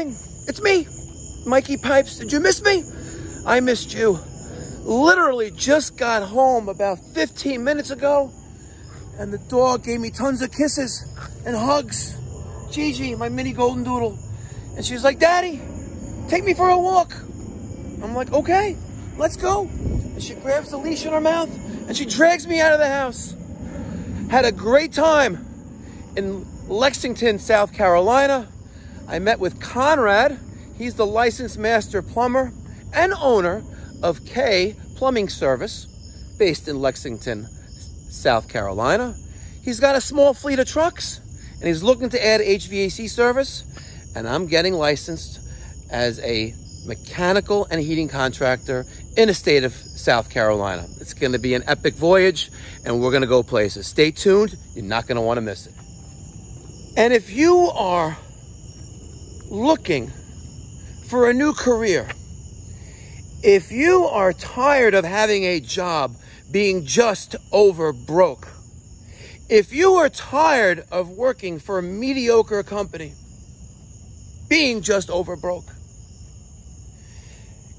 morning. It's me, Mikey Pipes. Did you miss me? I missed you. Literally just got home about 15 minutes ago, and the dog gave me tons of kisses and hugs. Gigi, my mini golden doodle. And she's like, Daddy, take me for a walk. I'm like, okay, let's go. And she grabs the leash in her mouth and she drags me out of the house. Had a great time in Lexington, South Carolina. I met with Conrad. He's the licensed master plumber and owner of K Plumbing Service, based in Lexington, South Carolina. He's got a small fleet of trucks and he's looking to add HVAC service. And I'm getting licensed as a mechanical and heating contractor in the state of South Carolina. It's going to be an epic voyage and we're going to go places. Stay tuned. You're not going to want to miss it. And if you are looking for a new career, if you are tired of having a job being just over broke, if you are tired of working for a mediocre company being just over broke,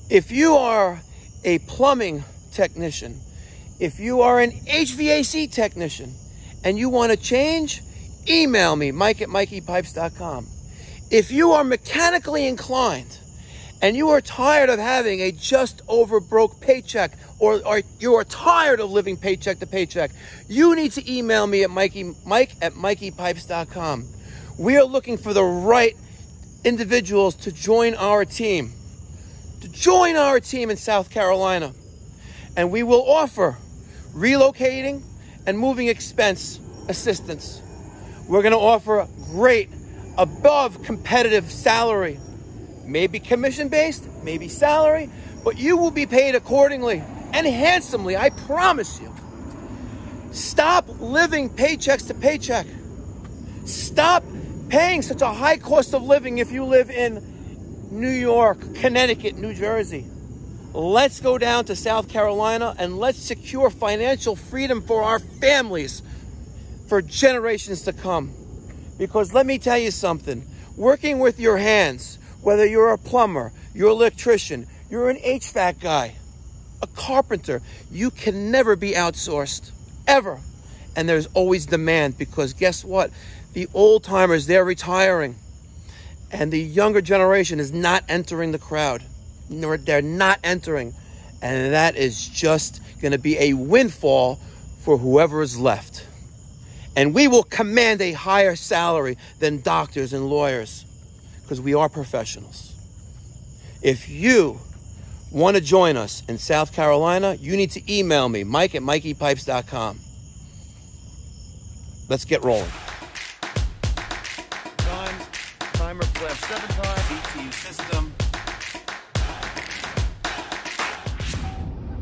if you are a plumbing technician, if you are an HVAC technician and you want to change, email me, mike@mikeypipes.com. If you are mechanically inclined and you are tired of having a just over broke paycheck, or you are tired of living paycheck to paycheck, you need to email me at mike@mikeypipes.com. We are looking for the right individuals to join our team, in South Carolina. And we will offer relocating and moving expense assistance. We're going to offer great, above competitive salary, maybe commission-based, maybe salary, but you will be paid accordingly and handsomely, I promise you. Stop living paychecks to paycheck. Stop paying such a high cost of living if you live in New York, Connecticut, New Jersey. Let's go down to South Carolina and let's secure financial freedom for our families for generations to come. Because let me tell you something, working with your hands, whether you're a plumber, you're an electrician, you're an HVAC guy, a carpenter, you can never be outsourced, ever. And there's always demand, because guess what? The old timers, they're retiring. And the younger generation is not entering the crowd. They're not entering. And that is just going to be a windfall for whoever is left. And we will command a higher salary than doctors and lawyers, because we are professionals. If you want to join us in South Carolina, you need to email me, mike@mikeypipes.com. Let's get rolling. Timer flash 7 times, BTU system.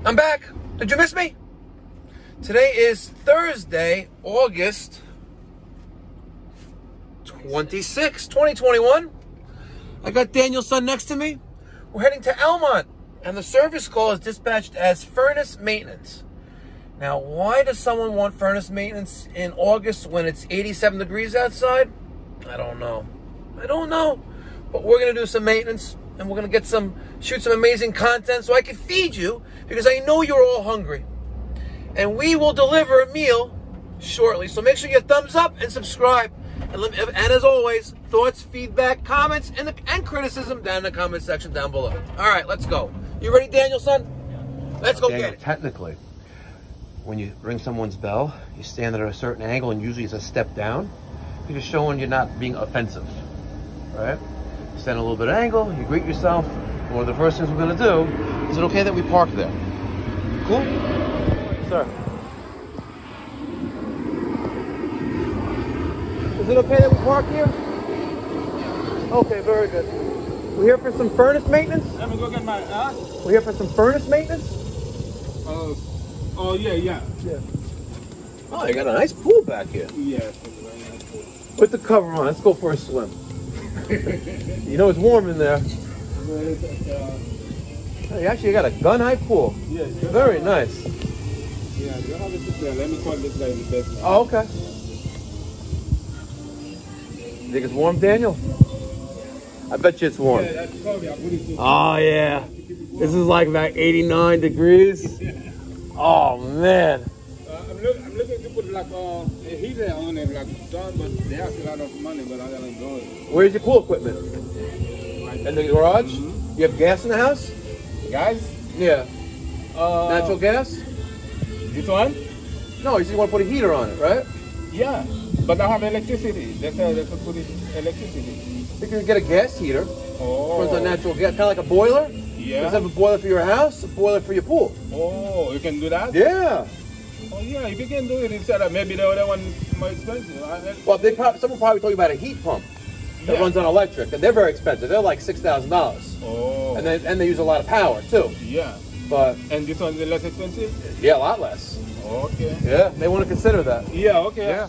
I'm back. Did you miss me? Today is Thursday, August 26, 2021. I got Daniel's son next to me. We're heading to Elmont, and the service call is dispatched as furnace maintenance. Now, why does someone want furnace maintenance in August when it's 87 degrees outside? I don't know. But we're going to do some maintenance, and we're going to shoot some amazing content so I can feed you, because I know you're all hungry. And we will deliver a meal shortly. So make sure you thumbs up and subscribe. And as always, thoughts, feedback, comments, and criticism down in the comment section down below. All right, let's go. You ready, Daniel, son? Let's go get it. Technically, when you ring someone's bell, you stand at a certain angle, and usually it's a step down. You're just showing you're not being offensive, right? Stand a little bit of angle, you greet yourself. One of the first things we're going to do, is it okay that we park there? Cool? Sir. Is it okay that we park here? Okay, very good. We're here for some furnace maintenance? Let me go get my, We're here for some furnace maintenance? Oh, yeah. Oh, you got a nice pool back here. Yeah. Put the cover on. Let's go for a swim. You know it's warm in there. Hey, actually, you got a gun-high pool. Yeah. Very nice. Yeah, you have it there. Let me call this guy in the basement. Oh, okay. You think it's warm, Daniel? I bet you it's warm. Yeah, that's probably I put it to. Oh, yeah. This is like about 89 degrees. Oh, man. I'm looking to put like a heater on it, like sun, but they ask a lot of money, but I gotta go. Where's your pool equipment? Right. In the garage? You have gas in the house? Guys, Yeah. Natural gas? this one? No, you just want to put a heater on it, right? Yeah, but I have electricity. They say they could put it electricity. You can get a gas heater. Oh. Runs on natural gas, kind of like a boiler. Yeah. Instead of a boiler for your house, a boiler for your pool. Oh, you can do that? Yeah. Oh yeah, if you can do it instead of maybe the other one is more expensive. Well, someone probably told you about a heat pump that runs on electric, and they're very expensive. They're like $6,000. Oh. And they use a lot of power too. Yeah. But And this one's less expensive? yeah, a lot less. Okay. Yeah, they want to consider that. Yeah, okay. Yeah.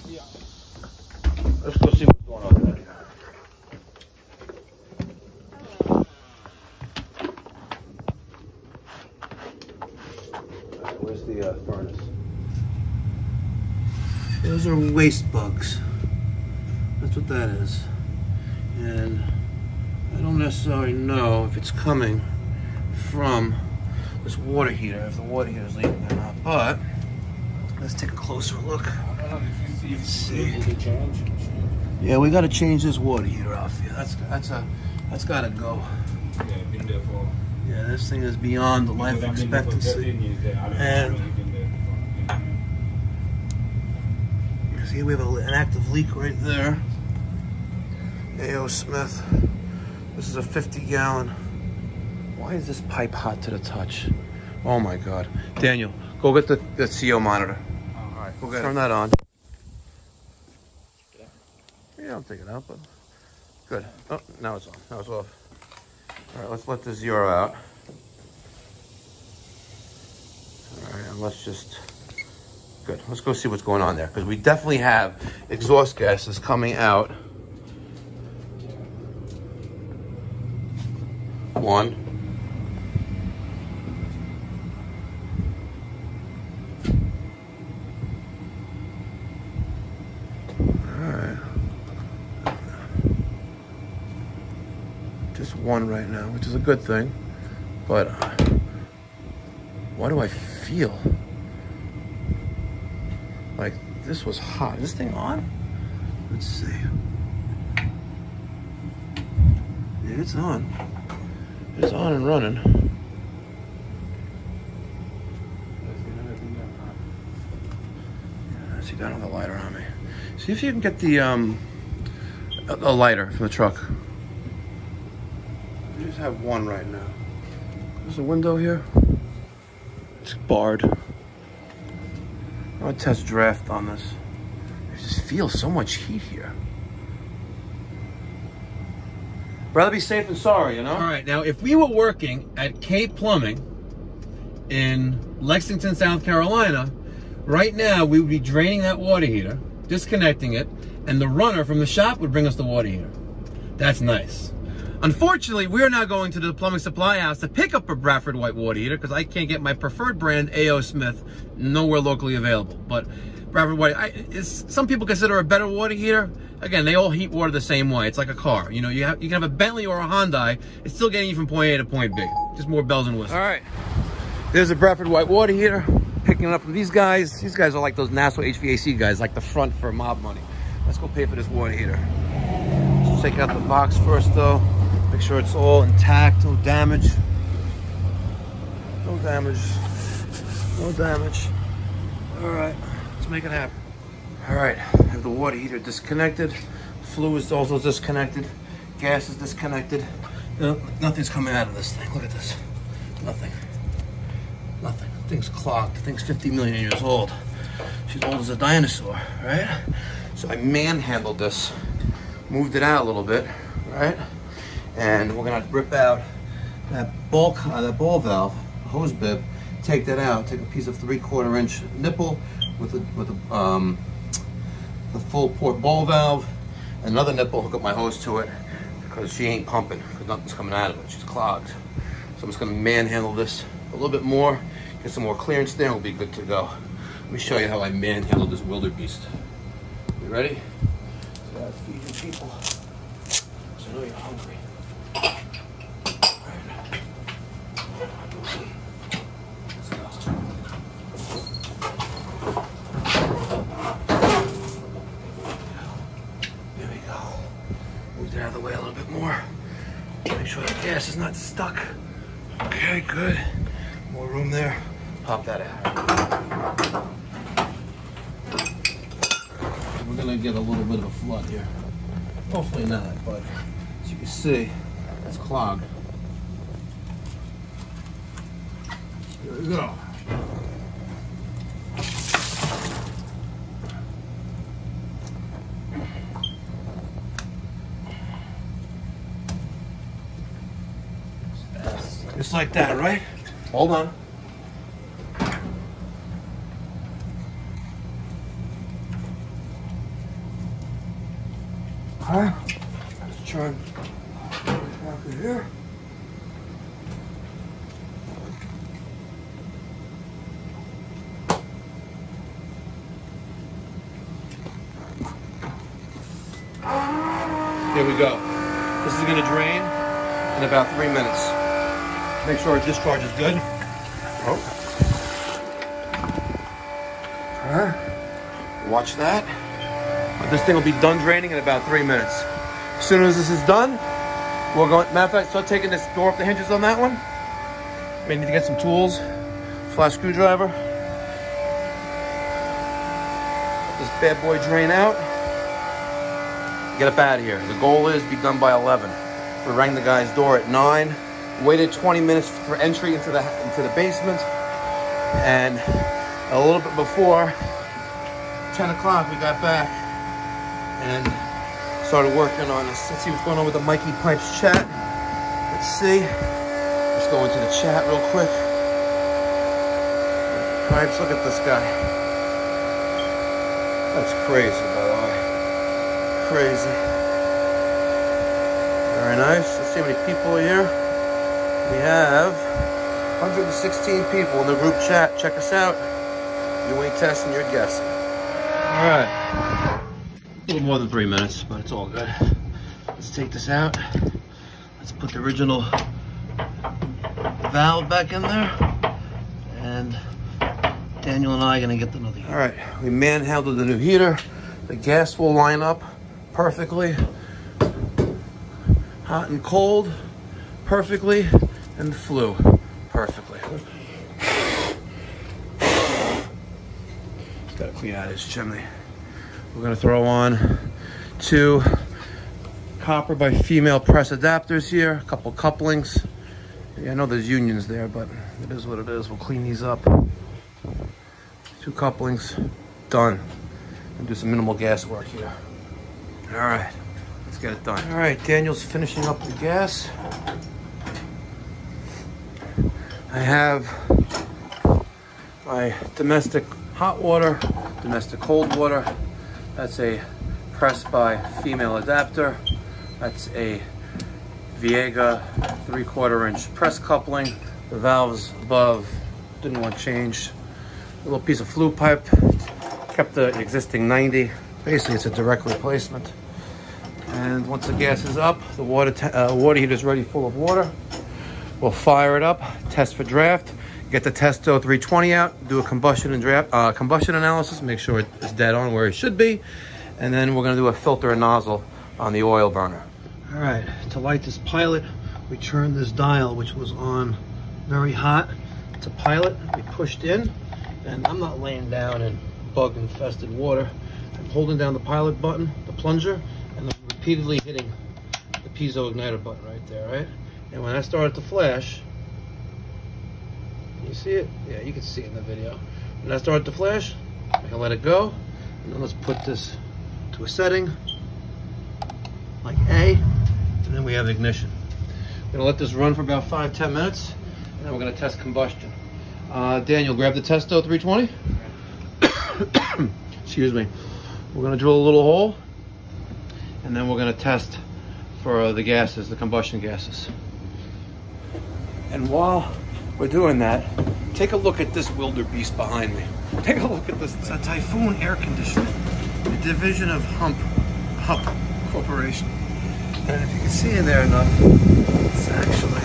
Let's go see what's going on there. Where's the furnace? Those are waste bugs. That's what that is. And I don't necessarily know if it's coming from this water heater, if the water heater is leaking or not. But let's take a closer look. Let's see. Yeah, we got to change this water heater off here. That's got to go. Yeah, been there for. Yeah, this thing is beyond the life expectancy. And see, we have an active leak right there. A.O. Smith. This is a 50-gallon. Why is this pipe hot to the touch? Oh my God. Daniel, go get the CO monitor. All right. Go get turn that on. Yeah, I'll take it out, but good. Oh, now it's on. Now it's off. All right, let's let the zero out. All right, and let's just, good. Let's go see what's going on there, because we definitely have exhaust gases coming out. One. Just one right now, which is a good thing, but why do I feel like this was hot? Is this thing on? Let's see. Yeah, it's on. It's on and running. Yeah, see, I don't have the lighter on me. See if you can get the a lighter from the truck. We just have one right now. There's a window here. It's barred. I'm gonna test draft on this. I just feel so much heat here. Rather be safe than sorry, you know? All right, now if we were working at K Plumbing in Lexington, South Carolina, right now we would be draining that water heater, disconnecting it, and the runner from the shop would bring us the water heater. That's nice. Unfortunately, we're now going to the plumbing supply house to pick up a Bradford White water heater because I can't get my preferred brand, A.O. Smith, nowhere locally available. But Bradford White, some people consider a better water heater. Again, they all heat water the same way. It's like a car. You know, you can have a Bentley or a Hyundai. It's still getting you from point A to point B. Just more bells and whistles. All right. There's a Bradford White water heater. Picking it up from these guys. These guys are like those Nassau HVAC guys, like the front for mob money. Let's go pay for this water heater. Let's take out the box first, though. Make sure it's all intact, no damage. No damage. No damage. All right, let's make it happen. All right, I have the water heater disconnected. Flue is also disconnected. Gas is disconnected. Nothing's coming out of this thing. Look at this. Nothing. Nothing. The thing's clogged. The thing's 50 million years old. She's old as a dinosaur, right? So I manhandled this, moved it out a little bit, right? And we're gonna rip out that ball valve, hose bib, take that out, take a piece of 3/4 inch nipple with the full port ball valve, and another nipple, hook up my hose to it because she ain't pumping, because nothing's coming out of it, she's clogged. So I'm just gonna manhandle this a little bit more, get some more clearance there, and we'll be good to go. Let me show you how I manhandled this wildebeest. You ready? So I feed you people, so I know you're hungry. gas is not stuck. Okay, good. More room there. Pop that out. We're gonna get a little bit of a flood here. Hopefully not, but as you can see, it's clogged. Here we go. Just like that, right? Hold on. Alright, let's turn back in here. Here we go. This is going to drain in about 3 minutes. Make sure our discharge is good. Oh. Alright. Watch that. This thing will be done draining in about 3 minutes. As soon as this is done, we're going, matter of fact, start taking this door off the hinges on that one. May need to get some tools, flat screwdriver. Let this bad boy drain out. Get up out of here. The goal is be done by 11. We rang the guy's door at 9. Waited 20 minutes for entry into the basement. And a little bit before 10 o'clock, we got back and started working on this. Let's see what's going on with the Mikey Pipes chat. Let's see. Let's go into the chat real quick. Pipes, look at this guy. That's crazy, by the way. Crazy. Very nice. Let's see how many people are here. We have 116 people in the group chat. Check us out. You ain't testing, you're guessing. All right. A little more than 3 minutes, but it's all good. Let's take this out. Let's put the original valve back in there. And Daniel and I are gonna get the other heater. All right, we manhandled the new heater. The gas will line up perfectly. Hot and cold, perfectly. And the flue, perfectly. Just gotta clean out his chimney. We're gonna throw on 2 copper by female press adapters here, a couple couplings. Yeah, I know there's unions there, but it is what it is. We'll clean these up. 2 couplings, done. And do some minimal gas work here. All right, let's get it done. All right, Daniel's finishing up the gas. I have my domestic hot water, domestic cold water. That's a press by female adapter. That's a Viega 3/4 inch press coupling. The valves above didn't want change. A little piece of flue pipe, kept the existing 90. Basically, it's a direct replacement. And once the gas is up, the water heater is ready, full of water. We'll fire it up, test for draft, get the Testo 320 out, do a combustion analysis, make sure it's dead on where it should be, and then we're gonna do a filter and nozzle on the oil burner. All right, to light this pilot, we turned this dial, which was on very hot, to pilot. We pushed in, and I'm not laying down in bug-infested water. I'm holding down the pilot button, the plunger, and I'm repeatedly hitting the piezo igniter button right there, right? And when I started to flash, can you see it? Yeah, you can see it in the video. When I started to flash, I can let it go. And then let's put this to a setting, like A, and then we have ignition. We're gonna let this run for about 5-10 minutes, and then we're gonna test combustion. Daniel, grab the Testo 320. Excuse me. We're gonna drill a little hole, and then we're gonna test for the gases, the combustion gases. And while we're doing that, take a look at this wildebeest behind me. Take a look at this. It's a Typhoon air conditioner, a division of Hump Corporation. And if you can see in there enough, it's actually,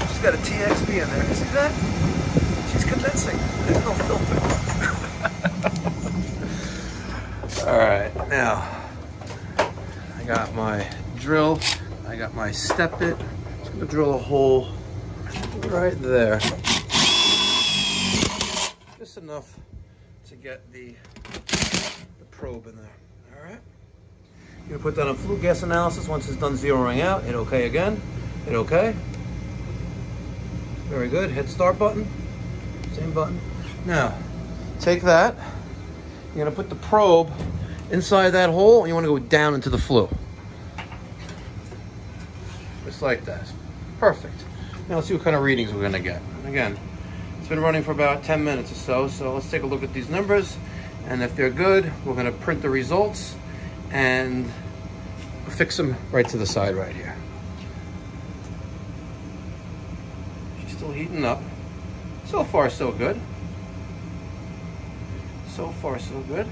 she's got a TXB in there. You see that? She's condensing. There's no filter. All right, now I got my drill, I got my step bit. I'm gonna drill a hole right there. Just enough to get the probe in there. All right. You're gonna put that on flue gas analysis. Once it's done zeroing out, hit OK again. Hit OK. Very good. Hit start button. Same button. Now, take that. You're gonna put the probe inside that hole, and you want to go down into the flue. Just like that. Perfect. Now let's see what kind of readings we're gonna get. And again, it's been running for about 10 minutes or so, so let's take a look at these numbers, and if they're good, we're gonna print the results and fix them right to the side right here. She's still heating up. So far, so good. So far, so good.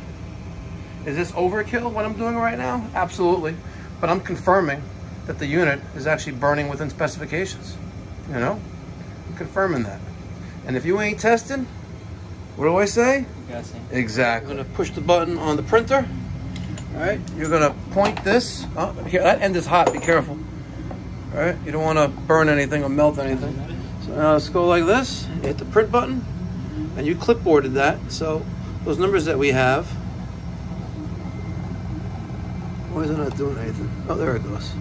Is this overkill, what I'm doing right now? Absolutely. But I'm confirming that the unit is actually burning within specifications. You know? I'm confirming that. And if you ain't testing, what do I say? Guessing. Exactly. I'm gonna push the button on the printer. All right, you're gonna point this. Oh, here, that end is hot, be careful. All right, you don't wanna burn anything or melt anything. So now let's go like this, hit the print button, and you clipboarded that. So those numbers that we have, why is it not doing anything? Oh, there it goes.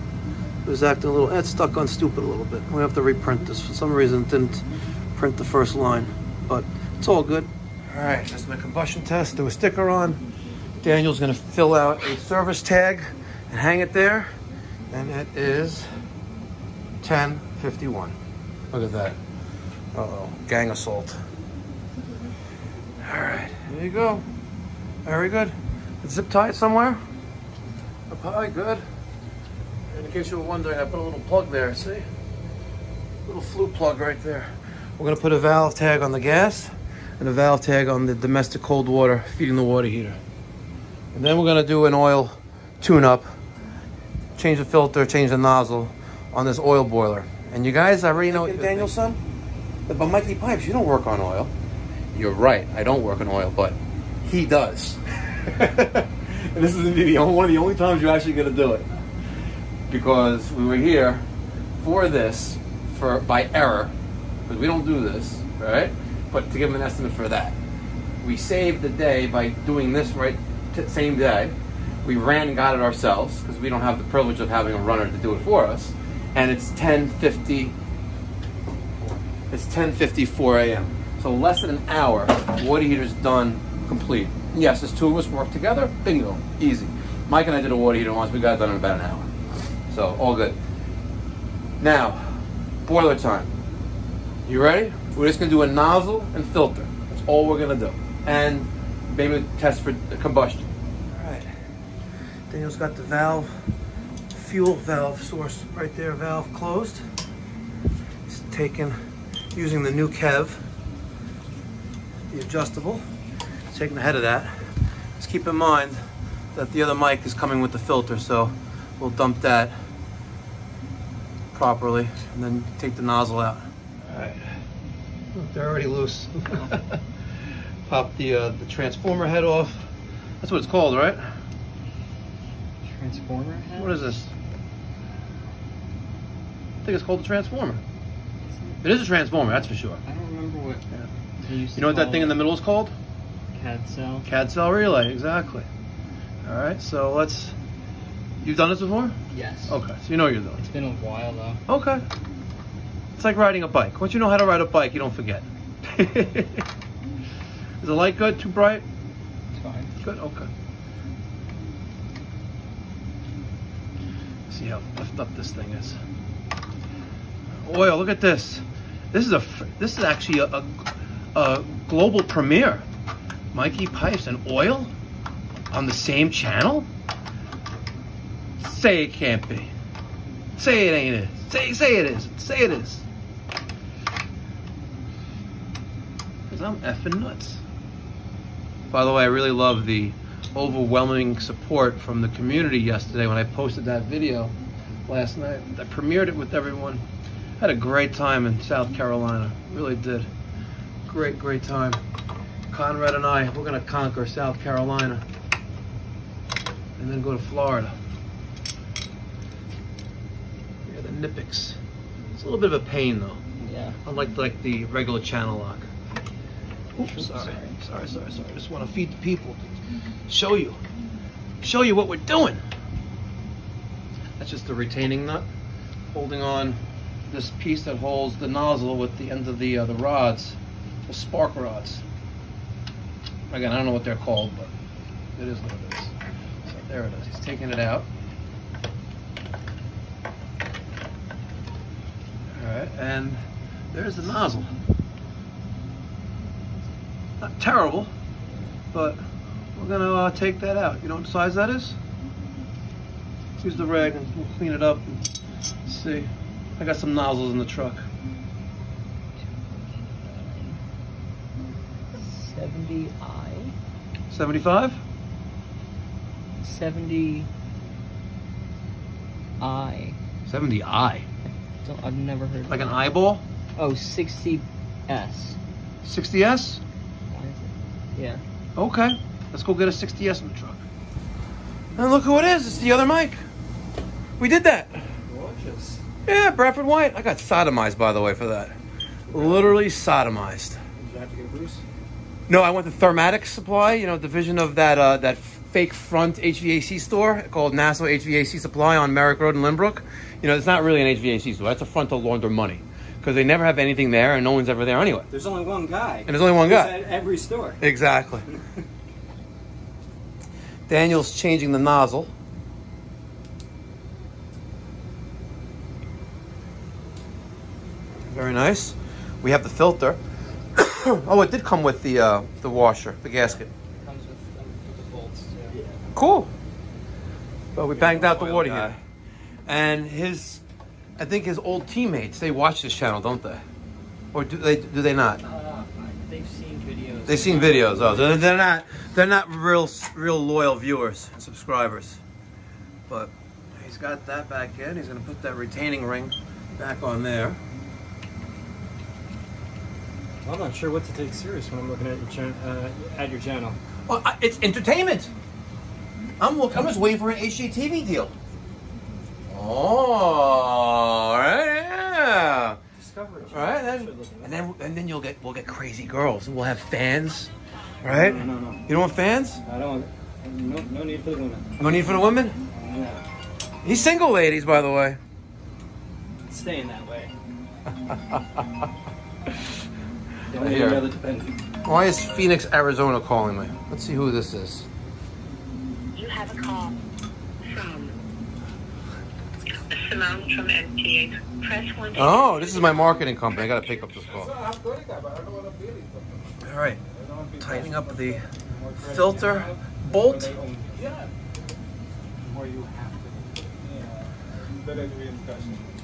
It was acting a little, it's stuck on stupid a little bit. We have to reprint this. For some reason, it didn't print the first line, but it's all good. All right, that's my combustion test. Do a sticker on. Daniel's gonna fill out a service tag and hang it there. And it is 10:51. Look at that. Uh-oh, gang assault. All right, there you go. Very good. Zip tie it somewhere. Up high, good. And in case you were wondering, I put a little plug there, see? Little flue plug right there. We're gonna put a valve tag on the gas and a valve tag on the domestic cold water feeding the water heater. And then we're gonna do an oil tune-up, change the filter, change the nozzle on this oil boiler. And you guys, I already know what Danielson, but Mikey Pipes, you don't work on oil. You're right, I don't work on oil, but he does. And this is one of the only times you're actually gonna do it. Because we were here for this, by error, because we don't do this, right? But to give him an estimate for that. We saved the day by doing this same day. We ran and got it ourselves, because we don't have the privilege of having a runner to do it for us. And it's 10:54 a.m. So less than an hour, water heater's done, complete. Yes, there's two of us work together, bingo, easy. Mike and I did a water heater once, we got it done in about an hour. So, all good. Now, boiler time. You ready? We're just gonna do a nozzle and filter. That's all we're gonna do. And maybe test for combustion. All right. Daniel's got the valve, fuel valve source right there, valve closed. He's using the new Kev, the adjustable. He's taking the head of that. Just keep in mind that the other mic is coming with the filter, so we'll dump that properly and then take the nozzle out. All right, they're already loose. Pop the transformer head off. That's what it's called, right? Transformer head? What is this? I think it's called the transformer. It is a transformer, that's for sure. I don't remember what. Yeah. You know what that thing in the middle is called? CAD cell. CAD cell relay, exactly. All right, so let's. You've done this before? Yes. Okay, so you know what you're doing. It's been a while though. Okay. It's like riding a bike. Once you know how to ride a bike, you don't forget. Is the light good? Too bright? It's fine. Good, okay. See how puffed up this thing is. Oil, look at this. This is actually a global premiere. Mikey Pipes and oil on the same channel? Say it can't be. Say it ain't it. Say it is. Say it is. Because I'm effing nuts. By the way, I really love the overwhelming support from the community yesterday when I posted that video last night. I premiered it with everyone. Had a great time in South Carolina. Really did. Great time. Conrad and I, we're gonna conquer South Carolina and then go to Florida. Yeah, the Nippics. It's a little bit of a pain though. Yeah. Unlike the regular channel lock. Oops, sorry. I just want to feed the people. Show you what we're doing. That's just the retaining nut holding on this piece that holds the nozzle with the end of the rods, the spark rods. Again, I don't know what they're called, but it is what it is. So there it is. He's taking it out. All right, and there's the nozzle. Not terrible, but we're gonna take that out. You know what size that is? Use the rag and we'll clean it up and see. I got some nozzles in the truck. 70i. 75? 70i. 70i. I've never heard. Like an eyeball? Oh, 60s. 60s? Yeah. Okay. Let's go get a 60s in the truck. And look who it is. It's the other mic. We did that. Gorgeous. Yeah, Bradford White. I got sodomized, by the way, for that. Literally sodomized. Did you have to get a Bruce? No, I went to Thermatic Supply, you know, division of that fake front HVAC store called Nassau HVAC Supply on Merrick Road in Lynbrook. You know, it's not really an HVAC store. That's a front to launder money because they never have anything there and no one's ever there anyway. There's only one guy. And there's only one guy. At every store. Exactly. Daniel's changing the nozzle. Very nice. We have the filter. Oh, it did come with the washer, the gasket. Comes with the bolts too. Cool. But we banged out the water heater. And I think his old teammates, they watch this channel, don't they? Or do they not? They've seen videos. They've seen videos. Oh, so they're not real loyal viewers and subscribers. But he's got that back in. He's gonna put that retaining ring back on there. I'm not sure what to take serious when I'm looking at your channel. Well, it's entertainment. I'm just waiting for an HGTV deal. Oh, all right, yeah. Discovery. All right, and then we'll get crazy girls and we'll have fans, right? No. You don't want fans? I don't. No need for the women. No need for the women? No. He's single, ladies, by the way. It's staying that way. Right here. Why is Phoenix, Arizona calling me? Let's see who this is. You have a call from Simone from MTA. Press 1. Oh, this is my marketing company. I gotta pick up this call. All right, tightening up the filter bolt.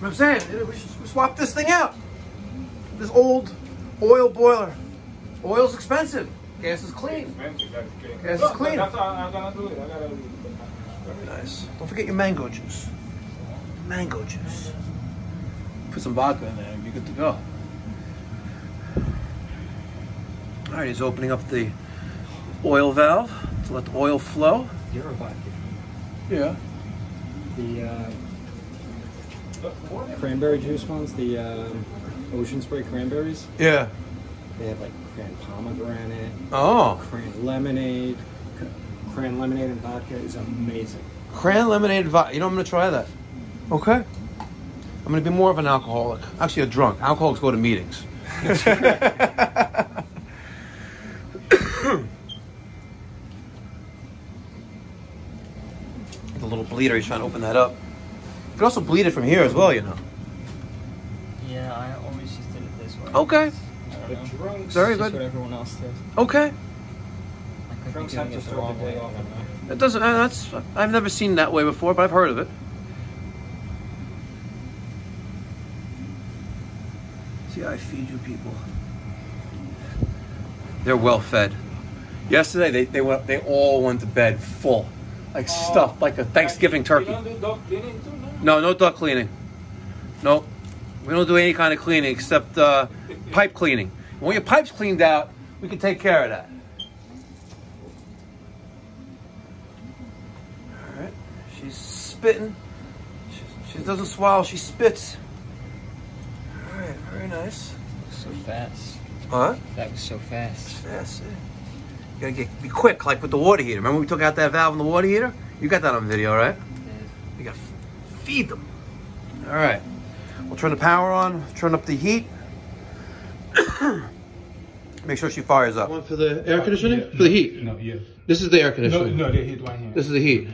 I'm saying, we should swap this thing out. This old oil boiler. Oil's expensive. Gas is clean. Gas is clean. That's how I'm gonna do it. I gotta do it. Very nice. Don't forget your mango juice. Mango juice. Put some vodka in there and be good to go. All right, he's opening up the oil valve to let the oil flow. You're a vodka. Yeah. The cranberry juice ones, the Ocean Spray cranberries. Yeah. They have like cran pomegranate. Oh. Cran lemonade. Cran lemonade and vodka is amazing. Cran lemonade vodka. You know, I'm going to try that. Okay. I'm going to be more of an alcoholic. Actually, a drunk. Alcoholics go to meetings. The little bleeder, he's trying to open that up. You can also bleed it from here as well, you know. Yeah, I always just did it this way. Okay. I don't know. Drunks. Very It's just good. what everyone else does. Okay. I could be Drunks doing have to it the start wrong the day way. off. It doesn't, I've never seen that way before, but I've heard of it. See, I feed you people. They're well fed. Yesterday, they all went to bed full. Like stuffed, like a Thanksgiving turkey. You don't do dog cleaning too, no? No duck cleaning. Nope. We don't do any kind of cleaning except pipe cleaning. When your pipe's cleaned out, we can take care of that. All right. She's spitting. She doesn't swallow, she spits. nice. So fast. Huh? That was so fast. Fast, yeah. You gotta be quick, like with the water heater. Remember we took out that valve in the water heater? You got that on video, right? Yeah. You gotta feed them. All right. We'll turn the power on, turn up the heat. Make sure she fires up. One for the air conditioning? Yeah, for the heat? No, yeah. This is the air conditioning. No, the heat one here. This is the heat.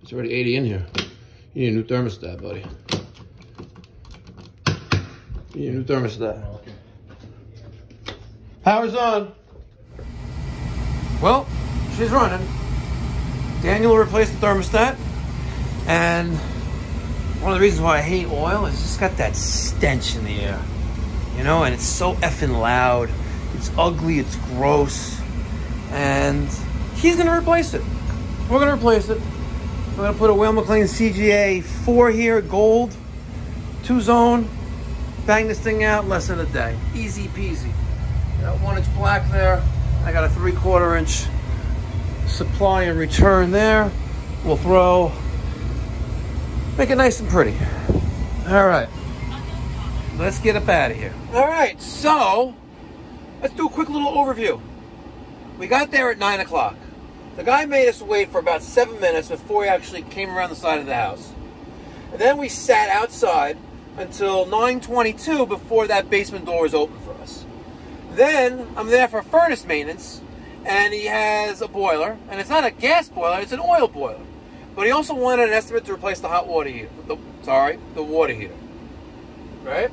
It's already 80 in here. You need a new thermostat, buddy. You need a new thermostat. Okay. Power's on. Well, she's running. Daniel replaced the thermostat. And one of the reasons why I hate oil is it's got that stench in the air. You know, and it's so effing loud. It's ugly, it's gross. And he's gonna replace it. We're gonna replace it. We're gonna put a Whale McLean CGA 4 here, gold, 2-zone. Bang this thing out in less than a day. Easy peasy. Got 1-inch black there. I got a 3/4 inch supply and return there. We'll throw, make it nice and pretty. All right, let's get up out of here. All right, so let's do a quick little overview. We got there at 9 o'clock. The guy made us wait for about 7 minutes before he actually came around the side of the house. And then we sat outside until 9:22 before that basement door was open for us. Then I'm there for furnace maintenance, and he has a boiler, and it's not a gas boiler, it's an oil boiler. But he also wanted an estimate to replace the hot water heater. The water heater. Right?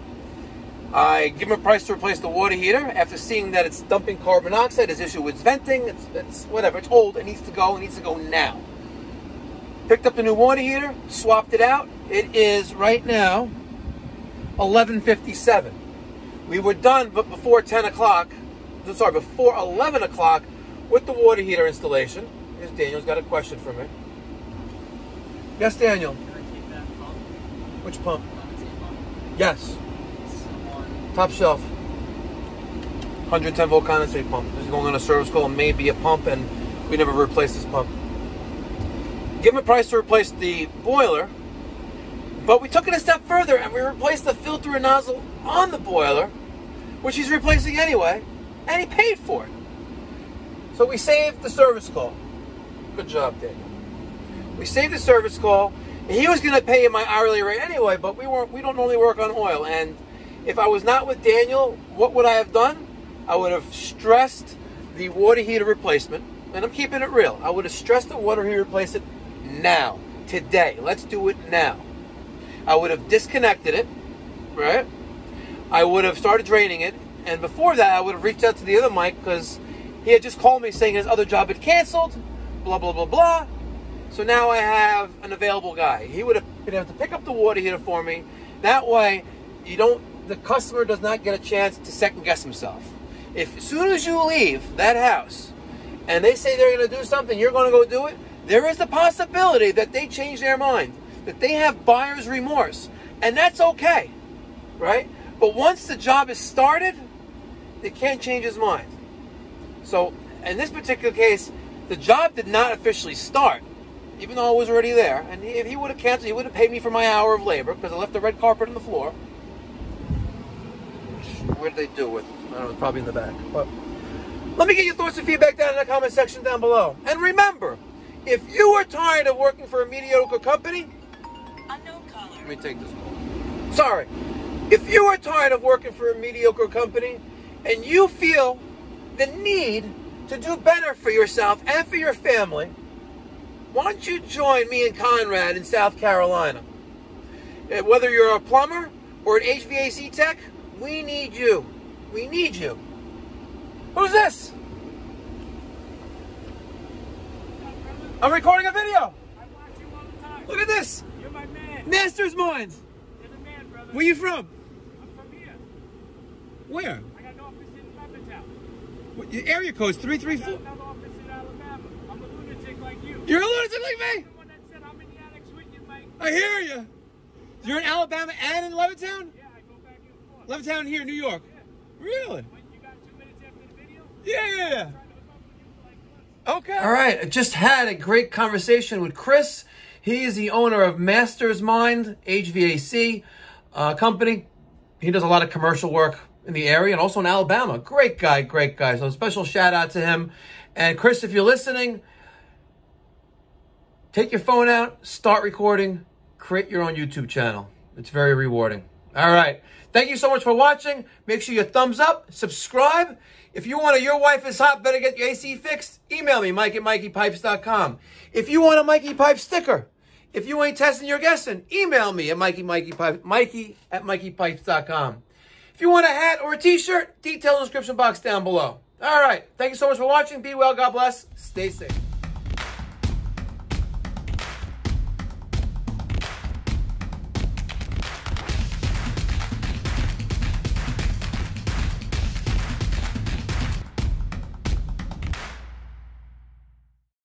I give him a price to replace the water heater after seeing that it's dumping carbon monoxide, his issue with venting, it's whatever, it's old, it needs to go now. Picked up the new water heater, swapped it out. It is right now 11:57. We were done but before 10 o'clock, sorry, before 11 o'clock with the water heater installation. Here's Daniel's got a question for me. Yes, Daniel. Can I take that pump? Which pump? Pump. Yes. It's on. Top shelf. 110 volt condensate pump. This is going on a service call, maybe a pump, and we never replaced this pump. Give him a price to replace the boiler, but we took it a step further and we replaced the filter and nozzle on the boiler, which he's replacing anyway, and he paid for it. So we saved the service call. Good job, Daniel. We saved the service call. He was going to pay my hourly rate anyway, but we don't normally work on oil. And if I was not with Daniel, what would I have done? I would have stressed the water heater replacement, and I'm keeping it real. I would have stressed the water heater replacement now, today. Let's do it now. I would have disconnected it, right? I would have started draining it, and before that, I would have reached out to the other Mike because he had just called me saying his other job had canceled, blah, blah, blah, blah. So now I have an available guy. He would have to pick up the water heater for me. That way, the customer does not get a chance to second guess himself. If as soon as you leave that house and they say they're going to do something, you're going to go do it, there is the possibility that they change their mind, that they have buyer's remorse, and that's okay, right? But once the job is started, they can't change his mind. So in this particular case, the job did not officially start, even though I was already there. And if he would have canceled, he would have paid me for my hour of labor because I left the red carpet on the floor. Where did they do it? I don't know, it's probably in the back. But let me get your thoughts and feedback down in the comment section down below. And remember, if you are tired of working for a mediocre company, Unknown caller. let me take this call. Sorry. If you are tired of working for a mediocre company and you feel the need to do better for yourself and for your family, why don't you join me and Conrad in South Carolina? Whether you're a plumber or an HVAC tech, we need you. We need you. Who's this? I'm recording a video. I watch you all the time. Look at this. You're my man. Master's Mind. You're the man, brother. Where you from? I'm from here. Where? I got an office in Levittown. What, your area code's I 334. got another office in Alabama. I'm a lunatic like you. You're a lunatic like me. You're the one that said I'm in the annex with you, Mike. I hear you. You're in Alabama and in Levittown? Yeah, I go back and forth. Levittown here, New York. Yeah. Really? When you got 2 minutes after the video, Yeah. I'm trying to hook up with you for like months. Okay. All right. I just had a great conversation with Chris. He is the owner of Master's Mind HVAC company. He does a lot of commercial work in the area and also in Alabama. Great guy, great guy. So a special shout out to him. And Chris, if you're listening, take your phone out, start recording, create your own YouTube channel. It's very rewarding. All right. Thank you so much for watching. Make sure you thumbs up, subscribe. If you want your wife is hot, better get your AC fixed, email me, Mike@MikeyPipes.com. If you want a Mikey Pipe sticker, if you ain't testing, you're guessing, email me at Mikey@MikeyPipes.com. If you want a hat or a t-shirt, details in the description box down below. All right. Thank you so much for watching. Be well. God bless. Stay safe.